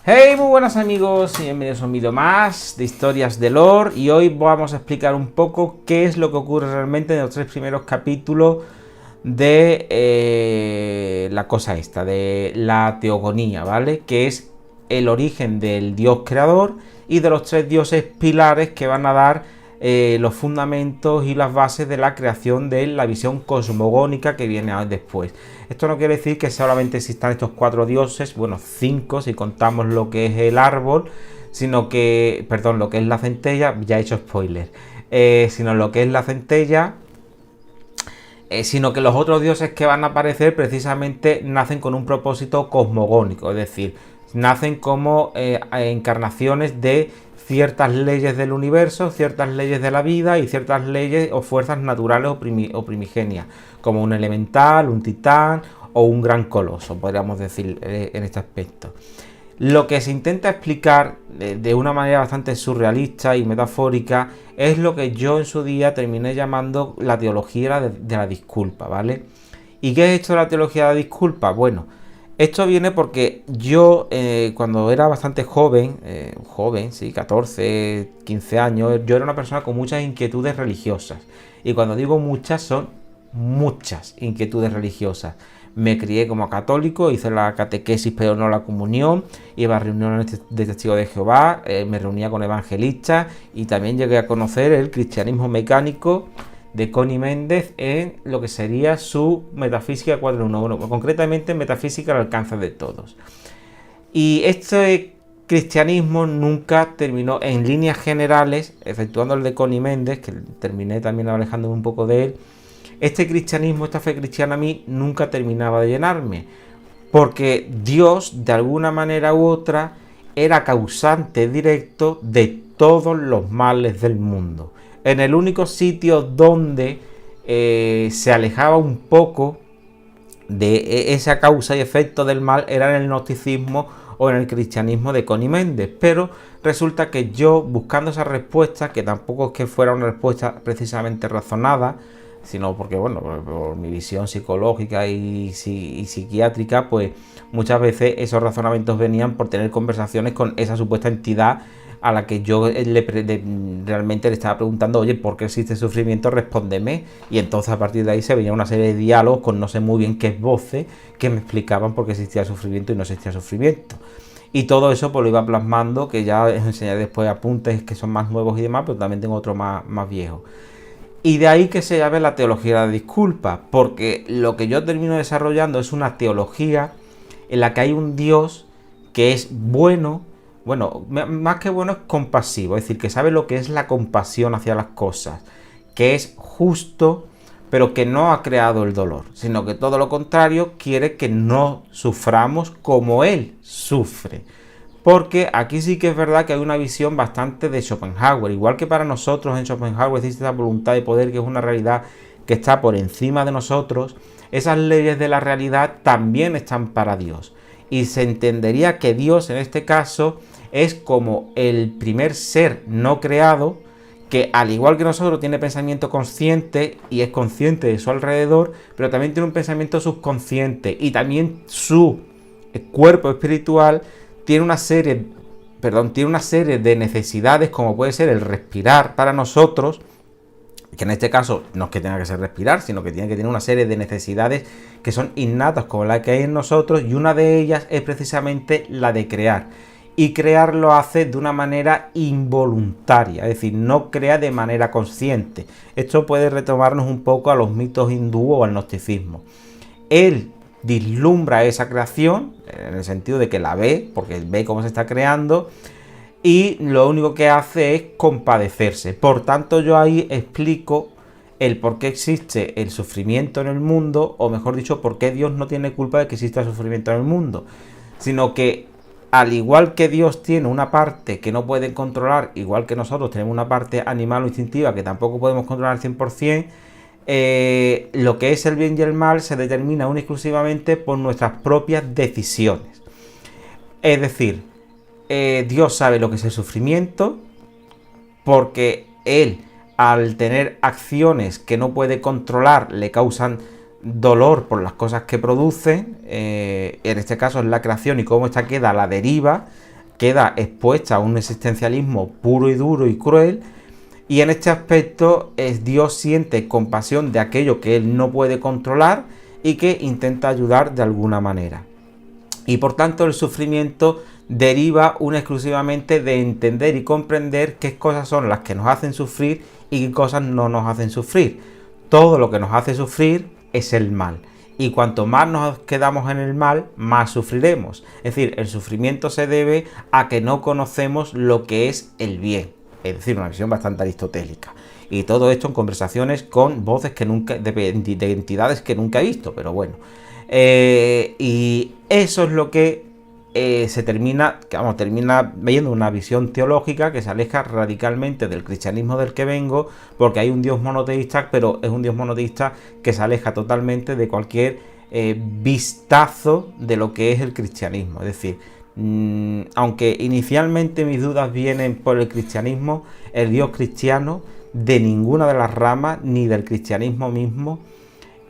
Hey, muy buenas amigos y bienvenidos a un vídeo más de historias de lore. Y hoy vamos a explicar un poco qué es lo que ocurre realmente en los tres primeros capítulos de la cosa esta, de la teogonía, ¿vale? Que es el origen del dios creador y de los tres dioses pilares que van a dar los fundamentos y las bases de la creación de la visión cosmogónica que viene después. Esto no quiere decir que solamente existan estos cuatro dioses, bueno, cinco si contamos lo que es el árbol, sino que, perdón, lo que es la centella, ya he hecho spoiler, sino lo que es la centella, sino que los otros dioses que van a aparecer precisamente nacen con un propósito cosmogónico, es decir, nacen como encarnaciones de ciertas leyes del universo, ciertas leyes de la vida y ciertas leyes o fuerzas naturales o primigenias, como un elemental, un titán o un gran coloso, podríamos decir en este aspecto. Lo que se intenta explicar de una manera bastante surrealista y metafórica es lo que yo en su día terminé llamando la teología de la disculpa, ¿vale? ¿Y qué es esto de la teología de la disculpa? Bueno, esto viene porque yo cuando era bastante joven, sí, 14, 15 años, yo era una persona con muchas inquietudes religiosas. Y cuando digo muchas, son muchas inquietudes religiosas. Me crié como católico, hice la catequesis pero no la comunión, iba a reuniones de testigos de Jehová, me reunía con evangelistas y también llegué a conocer el cristianismo mecánico de Connie Méndez en lo que sería su Metafísica 4.1, bueno, concretamente Metafísica al alcance de todos. Y este cristianismo nunca terminó, en líneas generales, efectuando el de Connie Méndez, que terminé también alejándome un poco de él, este cristianismo, esta fe cristiana a mí nunca terminaba de llenarme, porque Dios, de alguna manera u otra, era causante directo de todos los males del mundo. En el único sitio donde se alejaba un poco de esa causa y efecto del mal era en el gnosticismo o en el cristianismo de Connie Méndez, pero resulta que yo, buscando esa respuesta, que tampoco es que fuera una respuesta precisamente razonada, sino porque, bueno, por mi visión psicológica y psiquiátrica, pues muchas veces esos razonamientos venían por tener conversaciones con esa supuesta entidad a la que yo realmente le estaba preguntando, oye, ¿por qué existe sufrimiento? Respóndeme. Y entonces a partir de ahí se venía una serie de diálogos con no sé muy bien qué voces que me explicaban por qué existía sufrimiento y no existía sufrimiento. Y todo eso pues lo iba plasmando, que ya os enseñaré después apuntes que son más nuevos y demás, pero también tengo otro más viejo. Y de ahí que se llame la teología de la disculpa, porque lo que yo termino desarrollando es una teología en la que hay un Dios que es bueno, más que bueno es compasivo, es decir, que sabe lo que es la compasión hacia las cosas, que es justo, pero que no ha creado el dolor, sino que todo lo contrario, quiere que no suframos como Él sufre. Porque aquí sí que es verdad que hay una visión bastante de Schopenhauer, igual que para nosotros en Schopenhauer existe esa voluntad de poder que es una realidad que está por encima de nosotros, esas leyes de la realidad también están para Dios. Y se entendería que Dios en este caso es como el primer ser no creado, que al igual que nosotros tiene pensamiento consciente y es consciente de su alrededor, pero también tiene un pensamiento subconsciente y también su cuerpo espiritual tiene una serie de necesidades, como puede ser el respirar para nosotros, que en este caso no es que tenga que ser respirar, sino que tiene que tener una serie de necesidades que son innatas como la que hay en nosotros, y una de ellas es precisamente la de crear. Y crear lo hace de una manera involuntaria, es decir, no crea de manera consciente. Esto puede retomarnos un poco a los mitos hindú o al gnosticismo. Él vislumbra esa creación, en el sentido de que la ve, porque ve cómo se está creando, y lo único que hace es compadecerse. Por tanto, yo ahí explico el por qué existe el sufrimiento en el mundo, o mejor dicho, por qué Dios no tiene culpa de que exista sufrimiento en el mundo, sino que al igual que Dios tiene una parte que no puede controlar, igual que nosotros tenemos una parte animal o instintiva que tampoco podemos controlar al 100%, lo que es el bien y el mal se determina únicamente y exclusivamente por nuestras propias decisiones. Es decir, Dios sabe lo que es el sufrimiento, porque Él, al tener acciones que no puede controlar, le causan dolor por las cosas que producen, en este caso es la creación y cómo esta queda a la deriva, queda expuesta a un existencialismo puro y duro y cruel, y en este aspecto Dios siente compasión de aquello que él no puede controlar y que intenta ayudar de alguna manera. Y por tanto el sufrimiento deriva exclusivamente de entender y comprender qué cosas son las que nos hacen sufrir y qué cosas no nos hacen sufrir. Todo lo que nos hace sufrir es el mal. Y cuanto más nos quedamos en el mal, más sufriremos. Es decir, el sufrimiento se debe a que no conocemos lo que es el bien. Es decir, una visión bastante aristotélica. Y todo esto en conversaciones con voces que nunca, de entidades que nunca he visto, pero bueno. Y eso es lo que termina viendo una visión teológica que se aleja radicalmente del cristianismo del que vengo, porque hay un Dios monoteísta, pero es un Dios monoteísta que se aleja totalmente de cualquier vistazo de lo que es el cristianismo. Es decir, aunque inicialmente mis dudas vienen por el cristianismo, el Dios cristiano de ninguna de las ramas, ni del cristianismo mismo,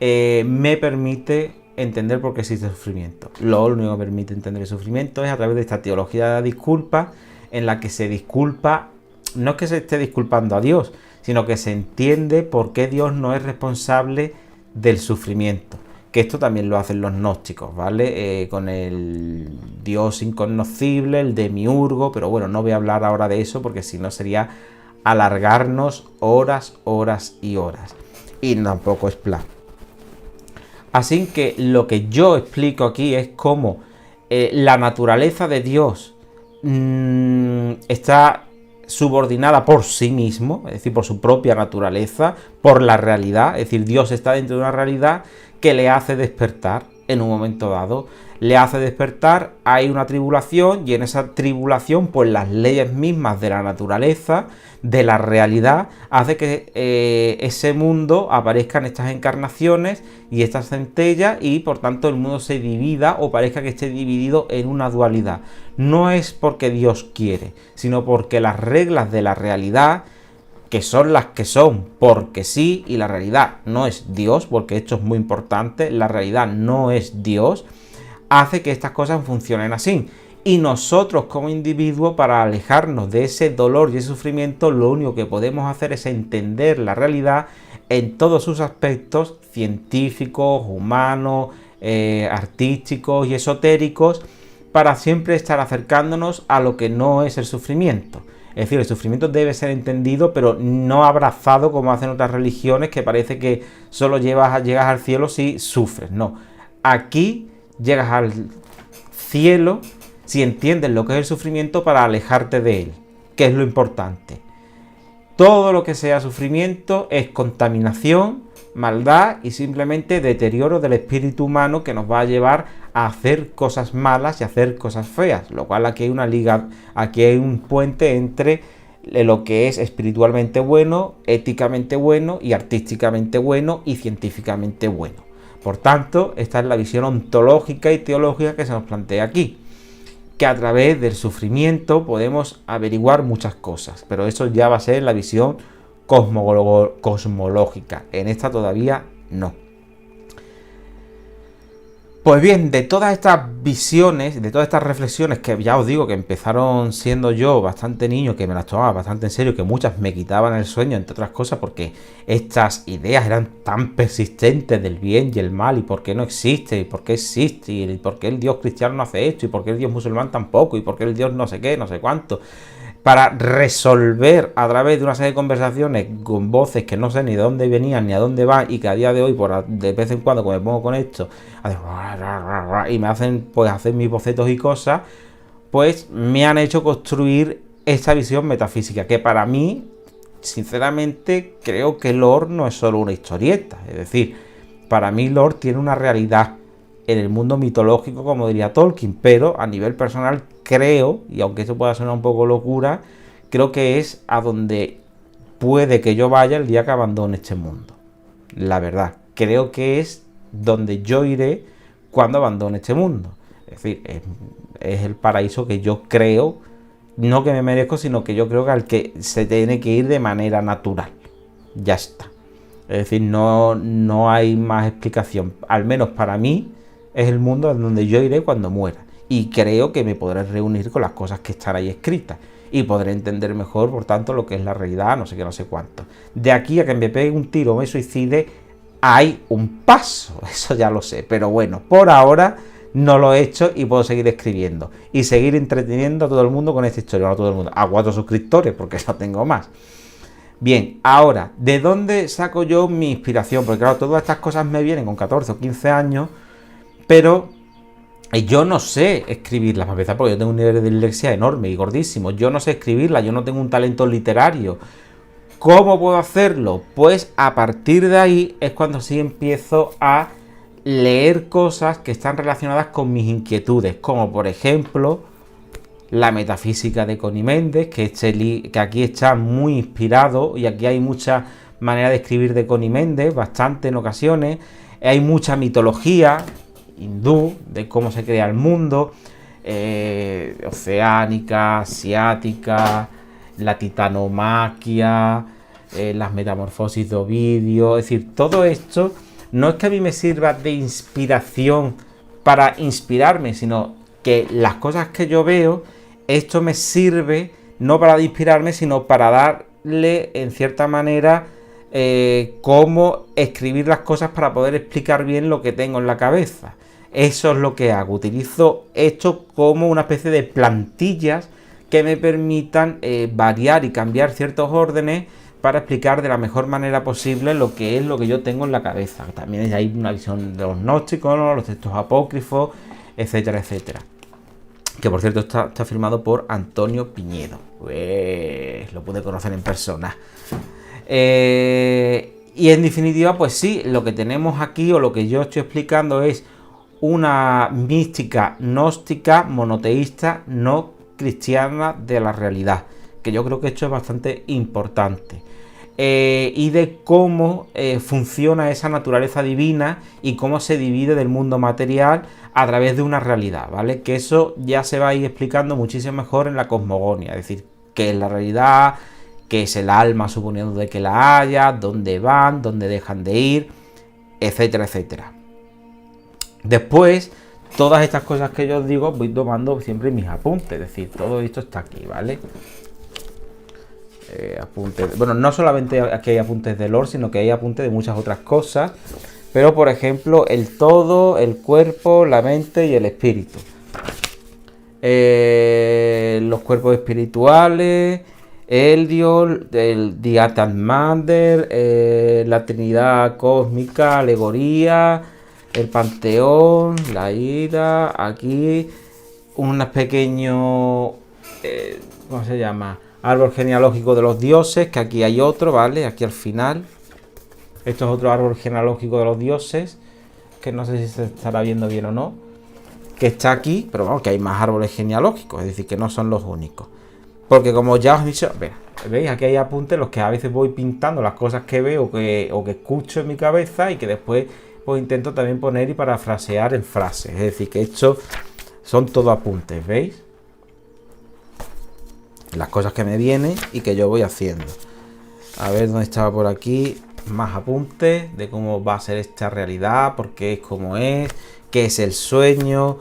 me permite entender por qué existe el sufrimiento. Lo único que permite entender el sufrimiento es a través de esta teología de la disculpa, en la que se disculpa, no es que se esté disculpando a Dios, sino que se entiende por qué Dios no es responsable del sufrimiento. Que esto también lo hacen los gnósticos, ¿vale? Con el Dios incognoscible, el demiurgo, pero bueno, no voy a hablar ahora de eso porque si no sería alargarnos horas, horas y horas. Y tampoco es plan. Así que lo que yo explico aquí es cómo la naturaleza de Dios está subordinada por sí mismo, es decir, por su propia naturaleza, por la realidad, es decir, Dios está dentro de una realidad que le hace despertar en un momento dado, le hace despertar, hay una tribulación y en esa tribulación pues las leyes mismas de la naturaleza, de la realidad, hace que ese mundo aparezcan estas encarnaciones y estas centellas y por tanto el mundo se divida o parezca que esté dividido en una dualidad. No es porque Dios quiere, sino porque las reglas de la realidad, que son las que son porque sí, y la realidad no es Dios, porque esto es muy importante, la realidad no es Dios, hace que estas cosas funcionen así. Y nosotros como individuos, para alejarnos de ese dolor y ese sufrimiento, lo único que podemos hacer es entender la realidad en todos sus aspectos científicos, humanos, artísticos y esotéricos, para siempre estar acercándonos a lo que no es el sufrimiento. Es decir, el sufrimiento debe ser entendido, pero no abrazado como hacen otras religiones, que parece que solo llegas al cielo si sufres. No, aquí llegas al cielo si entiendes lo que es el sufrimiento para alejarte de él, que es lo importante. Todo lo que sea sufrimiento es contaminación, maldad y simplemente deterioro del espíritu humano que nos va a llevar a hacer cosas malas y a hacer cosas feas, lo cual aquí hay una liga, aquí hay un puente entre lo que es espiritualmente bueno, éticamente bueno y artísticamente bueno y científicamente bueno. Por tanto, esta es la visión ontológica y teológica que se nos plantea aquí, que a través del sufrimiento podemos averiguar muchas cosas, pero eso ya va a ser la visión cosmológica. En esta todavía no. Pues bien, de todas estas visiones, de todas estas reflexiones que ya os digo que empezaron siendo yo bastante niño, que me las tomaba bastante en serio, que muchas me quitaban el sueño, entre otras cosas, porque estas ideas eran tan persistentes del bien y el mal, y por qué no existe, y por qué existe, y por qué el Dios cristiano no hace esto, y por qué el Dios musulmán tampoco, y por qué el Dios no sé qué, no sé cuánto, para resolver a través de una serie de conversaciones con voces que no sé ni de dónde venían ni a dónde van, y que a día de hoy, de vez en cuando, cuando me pongo con esto, y me hacen pues hacer mis bocetos y cosas, pues me han hecho construir esta visión metafísica, que para mí, sinceramente, creo que Lore no es solo una historieta. Es decir, para mí Lore tiene una realidad en el mundo mitológico, como diría Tolkien, pero a nivel personal creo, y aunque eso pueda sonar un poco locura, creo que es a donde puede que yo vaya el día que abandone este mundo. La verdad, creo que es donde yo iré cuando abandone este mundo. Es decir, es el paraíso que yo creo, no que me merezco, sino que yo creo que al que se tiene que ir de manera natural. Ya está. Es decir, no hay más explicación. Al menos para mí es el mundo en donde yo iré cuando muera. y creo que me podré reunir con las cosas que están ahí escritas y podré entender mejor, por tanto, lo que es la realidad, no sé qué, no sé cuánto. De aquí a que me pegue un tiro o me suicide, hay un paso, eso ya lo sé, pero bueno, por ahora no lo he hecho y puedo seguir escribiendo y seguir entreteniendo a todo el mundo con esta historia, no a todo el mundo, a 4 suscriptores, porque no tengo más. Bien, ahora, ¿de dónde saco yo mi inspiración? Porque claro, todas estas cosas me vienen con 14 o 15 años, pero yo no sé escribirlas, para empezar, porque yo tengo un nivel de dislexia enorme y gordísimo. Yo no sé escribirlas, yo no tengo un talento literario. ¿Cómo puedo hacerlo? Pues a partir de ahí es cuando sí empiezo a leer cosas que están relacionadas con mis inquietudes, como por ejemplo la metafísica de Connie Méndez, que aquí está muy inspirado y aquí hay mucha manera de escribir de Connie Méndez, bastante en ocasiones. Hay mucha mitología hindú de cómo se crea el mundo, oceánica, asiática, la titanomaquia, las metamorfosis de Ovidio. Es decir, todo esto no es que a mí me sirva de inspiración para inspirarme, sino que las cosas que yo veo, esto me sirve no para inspirarme, sino para darle en cierta manera cómo escribir las cosas para poder explicar bien lo que tengo en la cabeza. Eso es lo que hago, utilizo esto como una especie de plantillas que me permitan variar y cambiar ciertos órdenes para explicar de la mejor manera posible lo que es lo que yo tengo en la cabeza. También hay una visión de los gnósticos, ¿no? Los textos apócrifos, etcétera, etcétera. Que por cierto está firmado por Antonio Piñedo. Pues lo pude conocer en persona. Y en definitiva, pues sí, lo que tenemos aquí o lo que yo estoy explicando es una mística gnóstica, monoteísta, no cristiana de la realidad. Que yo creo que esto es bastante importante. Y de cómo funciona esa naturaleza divina y cómo se divide del mundo material a través de una realidad, ¿vale? Que eso ya se va a ir explicando muchísimo mejor en la cosmogonía, es decir, qué es la realidad, qué es el alma suponiendo de que la haya, dónde van, dónde dejan de ir, etcétera, etcétera. Después, todas estas cosas que yo os digo, voy tomando siempre mis apuntes, es decir, todo esto está aquí, ¿vale? Apuntes, bueno, no solamente aquí hay apuntes de lore, sino que hay apuntes de muchas otras cosas, pero por ejemplo el todo, el cuerpo, la mente y el espíritu, los cuerpos espirituales, Eldiol, el Diatamander, la Trinidad cósmica, alegoría, el panteón, la ira, aquí un pequeño, ¿cómo se llama? Árbol genealógico de los dioses, que aquí hay otro, ¿vale? Aquí al final. Esto es otro árbol genealógico de los dioses, que no sé si se estará viendo bien o no, que está aquí, pero vamos, que hay más árboles genealógicos, es decir, que no son los únicos. Porque como ya os he dicho, veis, aquí hay apuntes los que a veces voy pintando las cosas que veo o que escucho en mi cabeza y que después pues intento también poner y parafrasear en frases. Es decir, que estos son todo apuntes, ¿veis? Las cosas que me vienen y que yo voy haciendo. A ver dónde estaba por aquí. Más apuntes de cómo va a ser esta realidad, por qué es como es, qué es el sueño.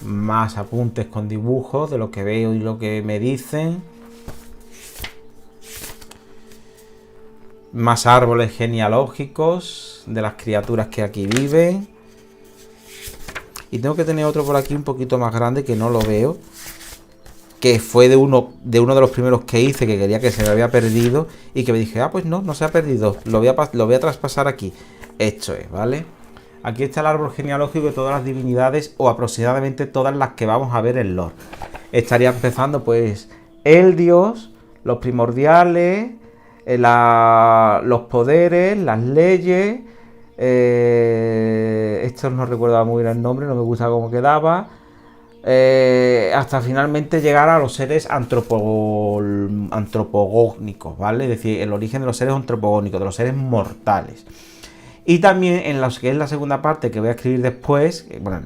Más apuntes con dibujos de lo que veo y lo que me dicen. Más árboles genealógicos de las criaturas que aquí viven. Y tengo que tener otro por aquí un poquito más grande que no lo veo, que fue de uno de los primeros que hice, que quería que se me había perdido y que me dije, pues no se ha perdido, lo voy a traspasar aquí. Esto es, ¿vale? Aquí está el árbol genealógico de todas las divinidades, o aproximadamente todas las que vamos a ver en lore. Estaría empezando pues el dios, los primordiales, los poderes, las leyes. Esto no recuerdo muy bien el nombre, no me gusta cómo quedaba. Hasta finalmente llegar a los seres antropogónicos, ¿vale? Es decir, el origen de los seres antropogónicos, de los seres mortales. Y también en lo que es la segunda parte que voy a escribir después, bueno,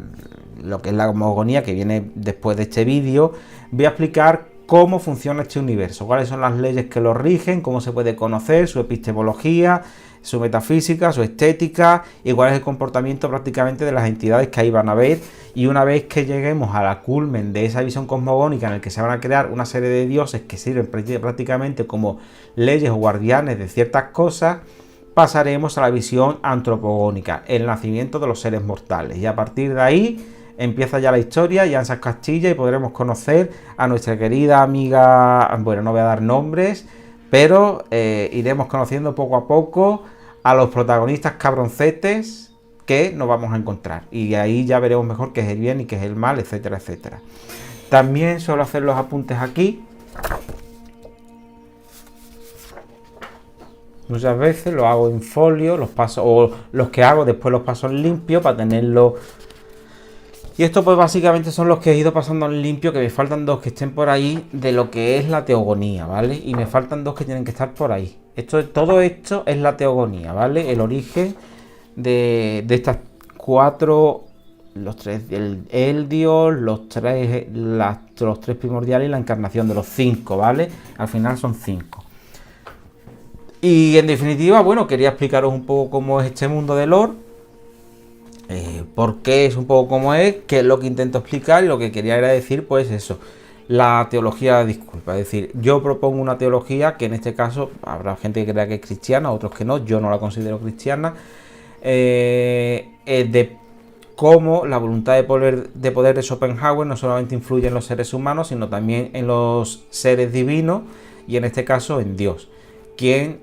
lo que es la cosmogonía que viene después de este vídeo, voy a explicar cómo funciona este universo, cuáles son las leyes que lo rigen, cómo se puede conocer, su epistemología, su metafísica, su estética y cuál es el comportamiento prácticamente de las entidades que ahí van a ver. Y una vez que lleguemos a la culmen de esa visión cosmogónica en el que se van a crear una serie de dioses que sirven prácticamente como leyes o guardianes de ciertas cosas, pasaremos a la visión antropogónica, el nacimiento de los seres mortales, y a partir de ahí empieza ya la historia y Ansas Castilla, y podremos conocer a nuestra querida amiga, bueno, no voy a dar nombres, pero iremos conociendo poco a poco a los protagonistas cabroncetes que nos vamos a encontrar, y ahí ya veremos mejor qué es el bien y qué es el mal, etcétera, etcétera. También suelo hacer los apuntes aquí. Muchas veces lo hago en folio, los paso, o los que hago después los paso en limpio para tenerlo. Y esto pues básicamente son los que he ido pasando en limpio, que me faltan dos que estén por ahí de lo que es la teogonía, ¿vale? Y me faltan dos que tienen que estar por ahí. Todo esto es la teogonía, ¿vale? El origen de estas cuatro, los tres, el Dios, los tres primordiales y la encarnación de los cinco, ¿vale? Al final son 5. Y en definitiva, bueno, quería explicaros un poco cómo es este mundo de lore, por qué es un poco como es, qué es lo que intento explicar, y lo que quería era decir, pues eso, la teología disculpa. Es decir, yo propongo una teología que en este caso habrá gente que crea que es cristiana, otros que no, yo no la considero cristiana, de cómo la voluntad de poder de Schopenhauer no solamente influye en los seres humanos, sino también en los seres divinos, y en este caso en Dios, quien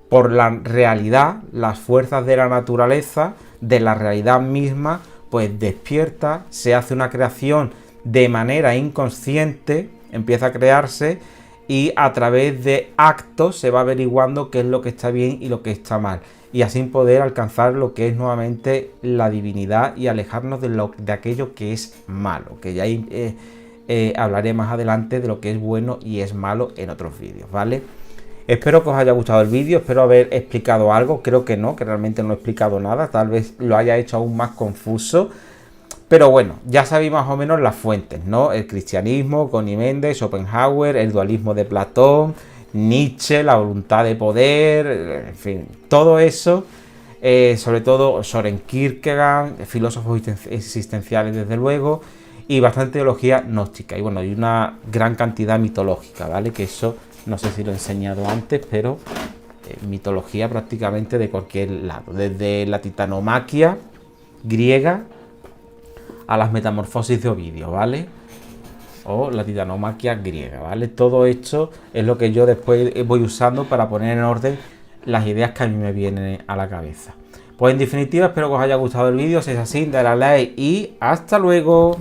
por la realidad, las fuerzas de la naturaleza, de la realidad misma, pues despierta, se hace una creación de manera inconsciente, empieza a crearse, y a través de actos se va averiguando qué es lo que está bien y lo que está mal, y así poder alcanzar lo que es nuevamente la divinidad y alejarnos de aquello que es malo, que ya hablaré más adelante de lo que es bueno y es malo en otros vídeos, ¿vale? Espero que os haya gustado el vídeo, espero haber explicado algo, creo que no, que realmente no he explicado nada, tal vez lo haya hecho aún más confuso, pero bueno, ya sabéis más o menos las fuentes, ¿no? El cristianismo, Connie Méndez, Schopenhauer, el dualismo de Platón, Nietzsche, la voluntad de poder, en fin, todo eso, sobre todo Soren Kierkegaard, filósofos existenciales desde luego, y bastante teología gnóstica, y bueno, hay una gran cantidad mitológica, ¿vale? Que eso no sé si lo he enseñado antes, pero mitología prácticamente de cualquier lado, desde la titanomaquia griega a las metamorfosis de Ovidio, ¿vale? O la titanomaquia griega, ¿vale? Todo esto es lo que yo después voy usando para poner en orden las ideas que a mí me vienen a la cabeza. Pues en definitiva, espero que os haya gustado el vídeo. Si es así, dale a like y hasta luego.